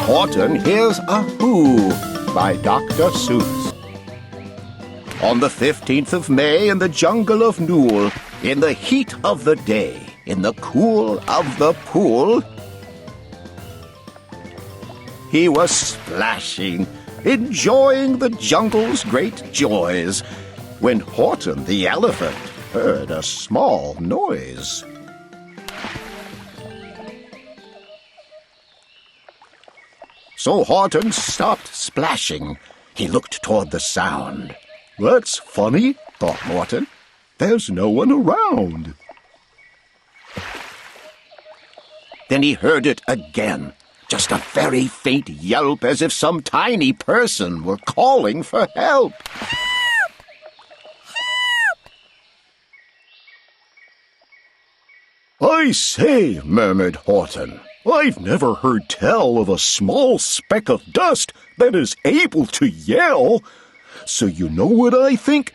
Horton Hears a Who by Dr. Seuss. On the 15th of May in the jungle of Nool, in the heat of the day, in the cool of the pool, he was splashing, enjoying the jungle's great joys, when Horton the elephant heard a small noise. So Horton stopped splashing. He looked toward the sound. "That's funny," thought Horton. "There's no one around." Then he heard it again, just a very faint yelp, as if some tiny person were calling for help. "I say," murmured Horton, "I've never heard tell of a small speck of dust that is able to yell. So you know what I think?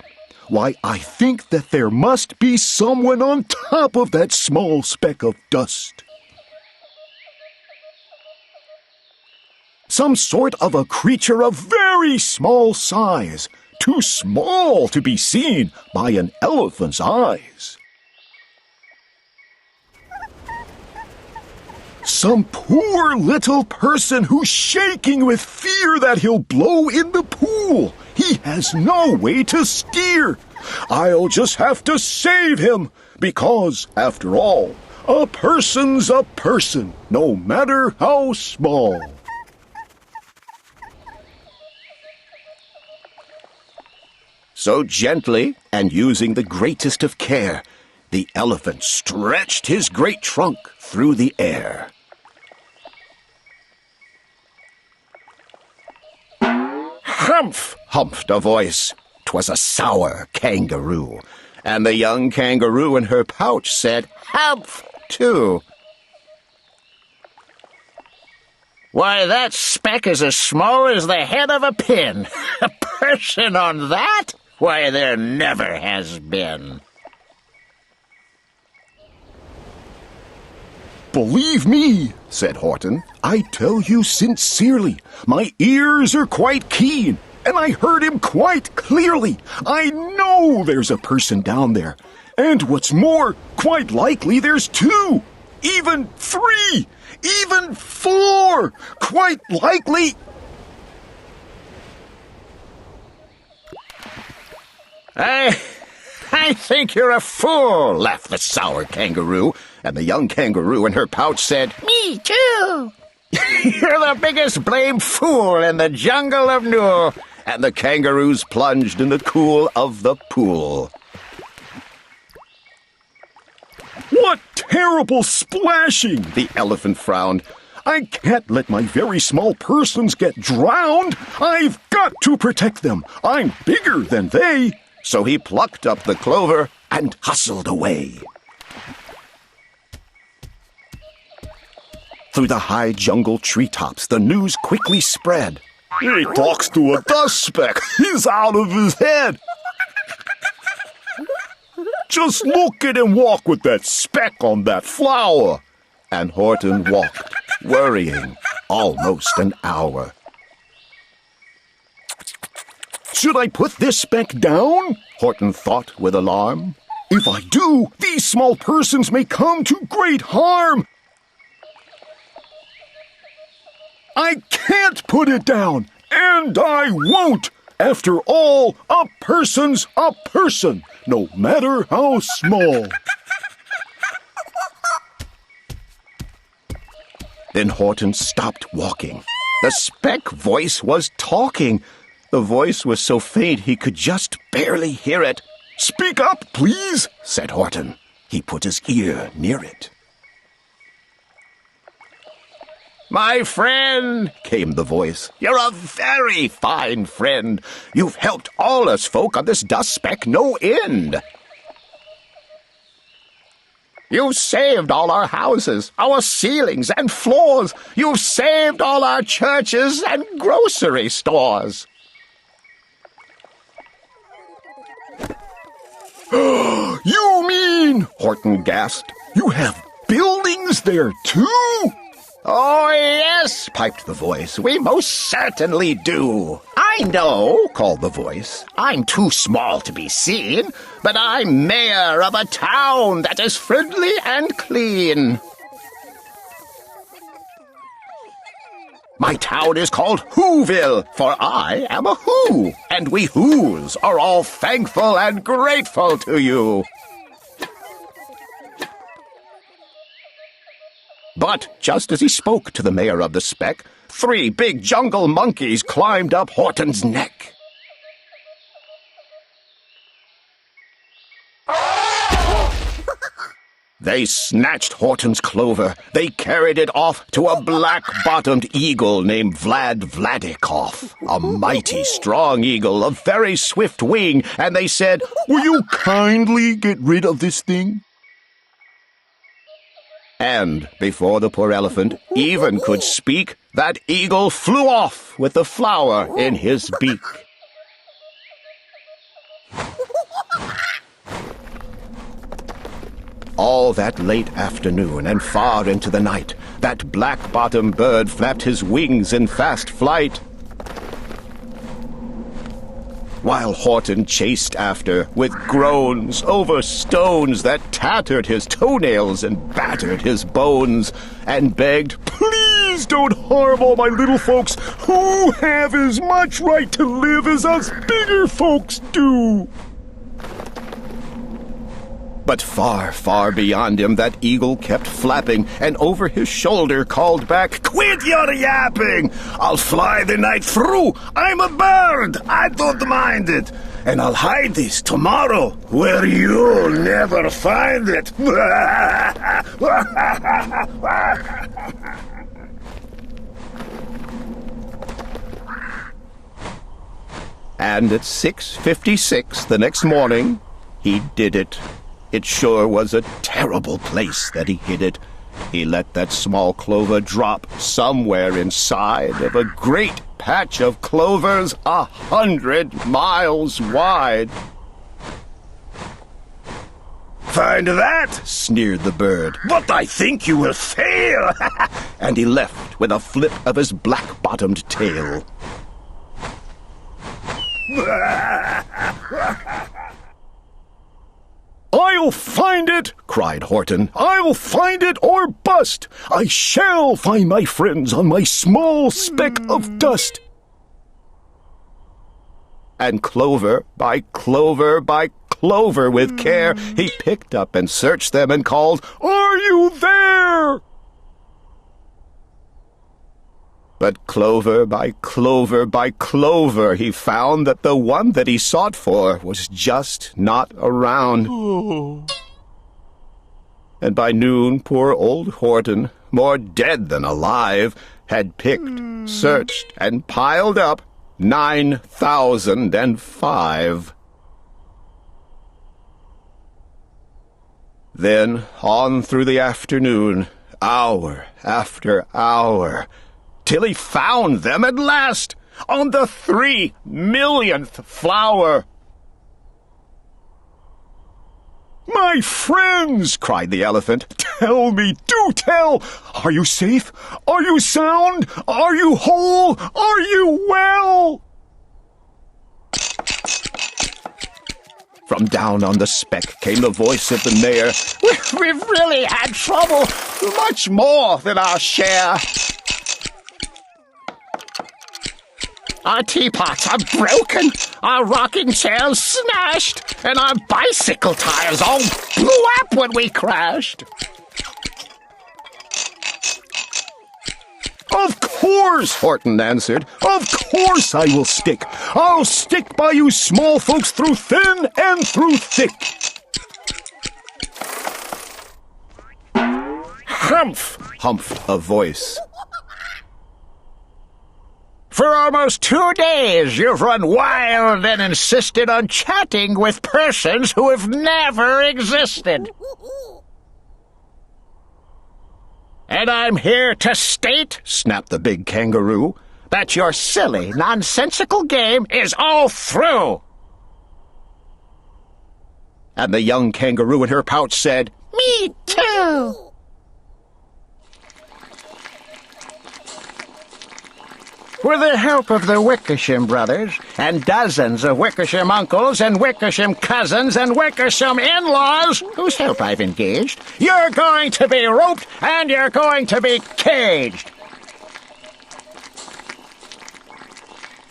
Why, I think that there must be someone on top of that small speck of dust. Some sort of a creature of very small size, too small to be seen by an elephant's eyes. Some poor little person who's shaking with fear that he'll blow in the pool. He has no way to steer. I'll just have to save him, because, after all, a person's a person, no matter how small." So gently, and using the greatest of care, the elephant stretched his great trunk through the air. "Humph!" humphed a voice. 'Twas a sour kangaroo, and the young kangaroo in her pouch said, "Humph!" too. "Why, that speck is as small as the head of a pin. A person on that? Why, there never has been." "Believe me," said Horton, "I tell you sincerely, my ears are quite keen, and I heard him quite clearly. I know there's a person down there, and what's more, quite likely there's two, even three, even four, quite likely—" I think you're a fool," laughed the sour kangaroo, and the young kangaroo in her pouch said, "Me too." "You're the biggest blamed fool in the jungle of Nool." And the kangaroos plunged in the cool of the pool. "What terrible splashing!" the elephant frowned. "I can't let my very small persons get drowned. I've got to protect them. I'm bigger than they." So he plucked up the clover and hustled away. Through the high jungle treetops, the news quickly spread. "He talks to a dust speck. He's out of his head. Just look at him walk with that speck on that flower." And Horton walked, worrying, almost an hour. "Should I put this speck down?" Horton thought with alarm. "If I do, these small persons may come to great harm. I can't put it down, and I won't. After all, a person's a person, no matter how small." Then Horton stopped walking. The speck voice was talking. The voice was so faint he could just barely hear it. "Speak up, please," said Horton. He put his ear near it. "My friend," came the voice, "you're a very fine friend. You've helped all us folk on this dust speck no end. You've saved all our houses, our ceilings and floors. You've saved all our churches and grocery stores." "You mean," Horton gasped, "you have buildings there too?" "Oh, yes," piped the voice, "we most certainly do." "I know," called the voice. "I'm too small to be seen, but I'm mayor of a town that is friendly and clean. My town is called Whoville, for I am a Who, and we Whos are all thankful and grateful to you." But just as he spoke to the mayor of the speck, 3 big jungle monkeys climbed up Horton's neck. They snatched Horton's clover. They carried it off to a black-bottomed eagle named Vladikoff, a mighty strong eagle of very swift wing, and they said, "Will you kindly get rid of this thing?" And before the poor elephant even could speak, that eagle flew off with the flower in his beak. All that late afternoon and far into the night, that black-bottomed bird flapped his wings in fast flight, while Horton chased after with groans over stones that tattered his toenails and battered his bones, and begged, "Please don't harm all my little folks who have as much right to live as us bigger folks do." But far, far beyond him that eagle kept flapping, and over his shoulder called back, "Quit your yapping! I'll fly the night through! I'm a bird! I don't mind it! And I'll hide this tomorrow where you'll never find it!" And at 6:56 the next morning, he did it. It sure was a terrible place that he hid it. He let that small clover drop somewhere inside of a great patch of clovers 100 miles wide. "Find that?" sneered the bird. "But I think you will fail." And he left with a flip of his black-bottomed tail. "I'll find it!" cried Horton. "I'll find it or bust! I shall find my friends on my small speck of dust." And clover by clover by clover with care, he picked up and searched them and called, "Are you there?" But clover by clover by clover, he found that the one that he sought for was just not around. And by noon, poor old Horton, more dead than alive, had picked, searched, and piled up 9,005. Then, on through the afternoon, hour after hour, till he found them at last, on the 3,000,000th flower. "My friends," cried the elephant, "tell me, do tell! Are you safe? Are you sound? Are you whole? Are you well?" From down on the speck came the voice of the mayor. "We've really had trouble, much more than our share. Our teapots are broken, our rocking chairs smashed, and our bicycle tires all blew up when we crashed." "Of course," Horton answered. "Of course I will stick. I'll stick by you small folks through thin and through thick." "Humph," humphed a voice. "For almost 2 days you've run wild and insisted on chatting with persons who have never existed. And I'm here to state," snapped the big kangaroo, "that your silly, nonsensical game is all through." And the young kangaroo in her pouch said, "Me too." With the help of the Wickersham brothers and dozens of Wickersham uncles and Wickersham cousins and Wickersham in-laws, whose help I've engaged, you're going to be roped and you're going to be caged.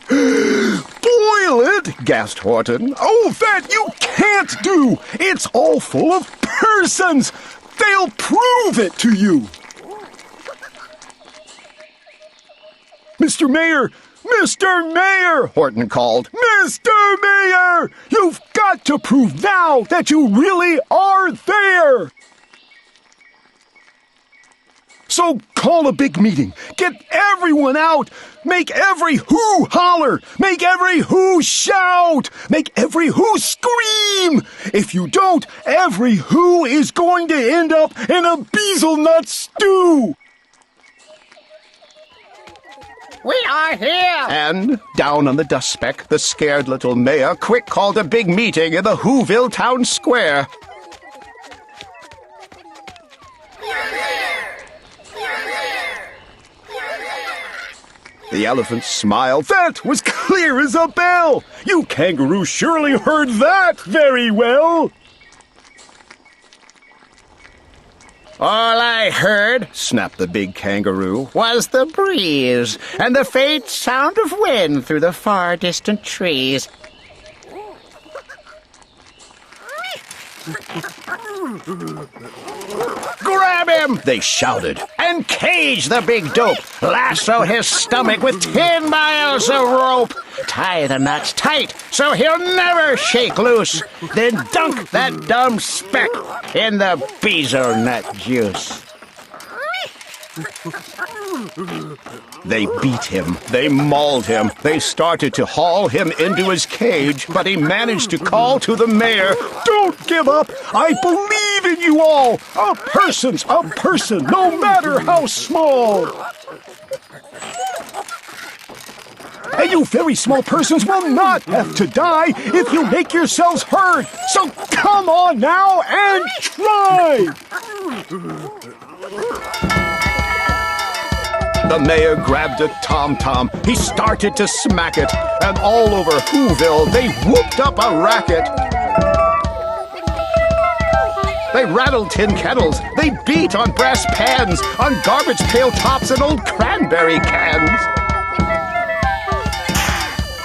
Boil it, gasped Horton. Oh, that you can't do! It's all full of persons! They'll prove it to you! Mr. Mayor! Mr. Mayor! Horton called. Mr. Mayor! You've got to prove now that you really are there! So call a big meeting. Get everyone out. Make every who holler. Make every who shout. Make every who scream. If you don't, every who is going to end up in a beezelnut stew. We are here! And down on the dust speck, the scared little mayor quick called a big meeting in the Whoville town square. The elephant smiled. That was clear as a bell. You kangaroo surely heard that very well. All I heard, snapped the big kangaroo, was the breeze and the faint sound of wind through the far distant trees. Grab him, they shouted, and cage the big dope. Lasso his stomach with 10 miles of rope. Tie the nuts tight so he'll never shake loose. Then dunk that dumb speck in the beezelnut juice. They beat him. They mauled him. They started to haul him into his cage, but he managed to call to the mayor, "Don't give up! I believe in you all! A person's a person, no matter how small!" And you very small persons will not have to die if you make yourselves heard. So come on now and try! The mayor grabbed a tom-tom. He started to smack it. And all over Whoville, they whooped up a racket. They rattled tin kettles. They beat on brass pans, on garbage pail tops and old cranberry cans.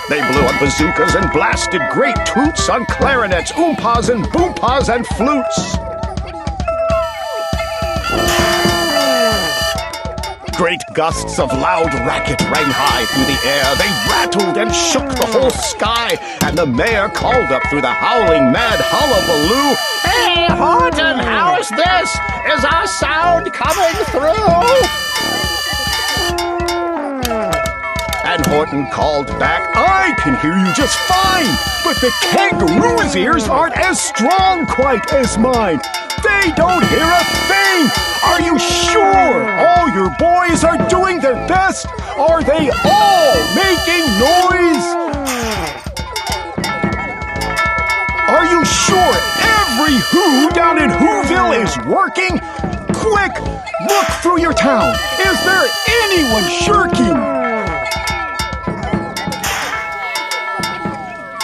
They blew up bazookas and blasted great toots on clarinets, oompas and boompas and flutes. Great gusts of loud racket rang high through the air. They rattled and shook the whole sky, and the mayor called up through the howling mad hullabaloo, "Hey, Horton, how's this? Is our sound coming through?" And Horton called back, "I can hear you just fine, but the kangaroo's ears aren't as strong quite as mine. They don't hear a thing. Are you sure all your boys are doing their best? Are they all making noise? Are you sure every who down in Whoville is working? Quick, look through your town. Is there anyone shirking?"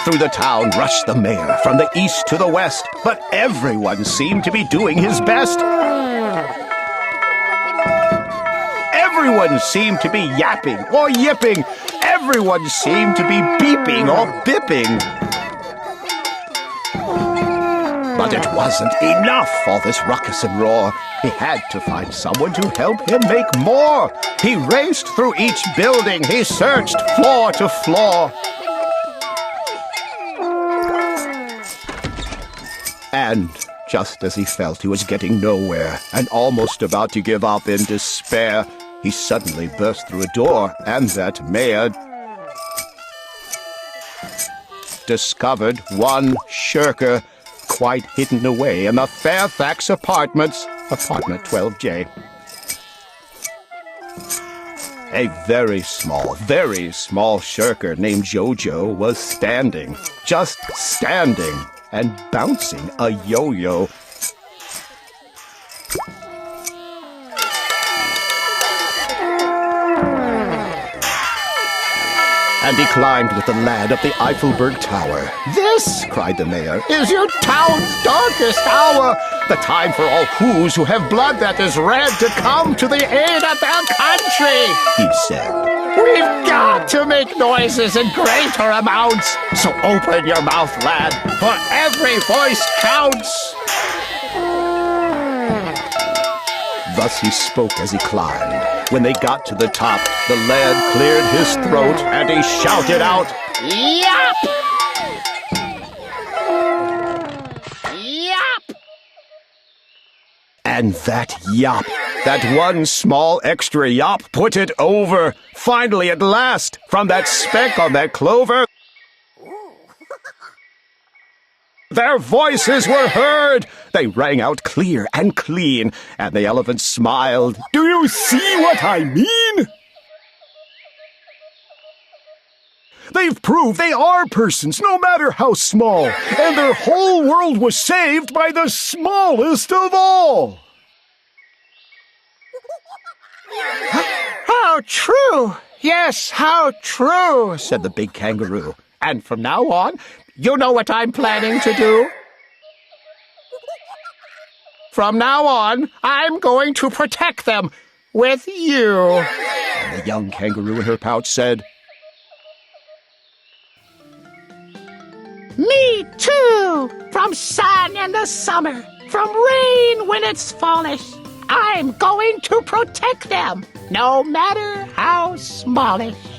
Through the town rushed the mayor, from the east to the west, but everyone seemed to be doing his best. Everyone seemed to be yapping or yipping. Everyone seemed to be beeping or bipping. But it wasn't enough, all this ruckus and roar. He had to find someone to help him make more. He raced through each building. He searched floor to floor. And just as he felt he was getting nowhere and almost about to give up in despair, he suddenly burst through a door, and that mayor discovered one shirker quite hidden away in the Fairfax Apartments, apartment 12J. A very small shirker named Jojo was standing, just standing, and bouncing a yo-yo. and he climbed with the lad up the Eiffelberg Tower. This, cried the mayor, is your town's darkest hour. The time for all who's who have blood that is red to come to the aid of their country, he said. We've got to make noises in greater amounts. So open your mouth, lad, for every voice counts. Thus he spoke as he climbed. When they got to the top, the lad cleared his throat and he shouted out, Yap! Yap! And that yop, that one small extra yop, put it over. Finally, at last, from that speck on that clover, their voices were heard. They rang out clear and clean, and the elephant smiled. Do you see what I mean? They've proved they are persons, no matter how small, and their whole world was saved by the smallest of all. How true! Yes, how true, said the big kangaroo. And from now on, you know what I'm planning to do? From now on, I'm going to protect them with you. And the young kangaroo in her pouch said, Me too! From sun in the summer, from rain when it's fallish, I'm going to protect them, no matter how smallish.